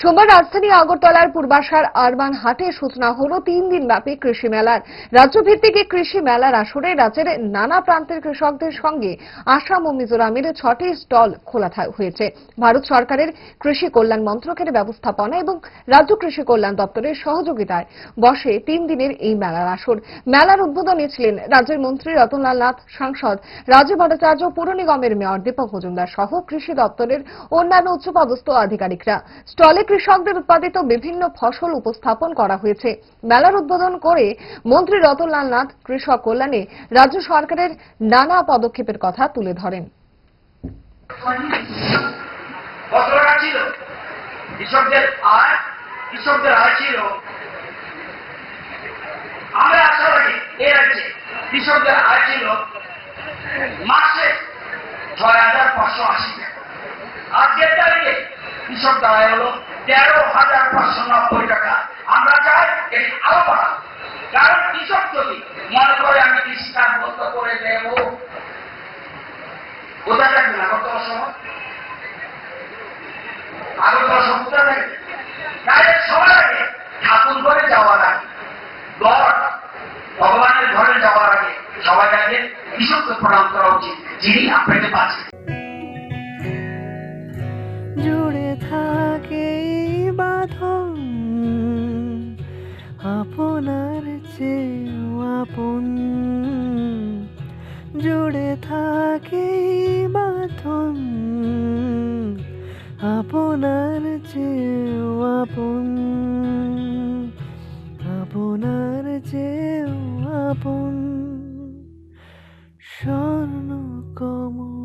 সোমবার রাজধানী আগরতলার পূর্বাশার আরবান হাটে সূচনা হলো 3 দিন ব্যাপী কৃষি মেলার। রাজ্যভিত্তিক এই কৃষি মেলার আসরে রাজ্যের নানা প্রান্তের কৃষকদের সঙ্গে আসাম ও মিজোরামের 6টি স্টল খোলা হয়েছে। ভারত সরকারের কৃষি কল্যাণ মন্ত্রকের ব্যবস্থাপনা এবং রাজ্য কৃষি কল্যাণ দপ্তরের সহযোগিতায় বসে 3 দিনের এই মেলার আসর। মেলার উদ্বোধনে ছিলেন রাজ্যের মন্ত্রী রতনলাল নাথ, সাংসদ রাজু ভট্টাচার্য, পুর নিগমের মেয়র দীপক মজুমদার সহ কৃষি দপ্তরের অন্যান্য উচ্চপদস্থ আধিকারিকরা। স্টলে কৃষকদের উৎপাদিত বিভিন্ন ফসল উপস্থাপন করা হয়েছে। মেলার উদ্বোধন করে মন্ত্রী রতনলাল নাথ কৃষক কল্যাণে রাজ্য সরকারের নানা পদক্ষেপের কথা তুলে ধরেন। কৃষকদের আয় ছিল, আমরা আসার আগে এর আছে কৃষকদের আয় ছিল মাসে 6,580 টাকা। আজকের তারিখে কৃষকদের আয় হলো 13,590 টাকা। আমরা চাই এটি আরো বাড়া, কারণ কৃষক যদি মনে করে আমি কৃষিকাজ বন্ধ করে দেব, কোথায় থাকবে না কত সময় আগরতলা সমুদ্র থাকে। তাই সবার আগে ঠাকুর ঘরে যাওয়ার আগে, ভগবানের ঘরে যাওয়ার আগে সবাই আগে কৃষককে প্রণাম করা উচিত, যিনি আপনাকে বাঁচেন। জুড়ে থাকে বাঁধন আপনার চেয়েও আপন, জুড়ে থাকে বাঁধন আপনার চেয়েও আপন, আপনার চেয়েও আপন। স্বর্ণ কমল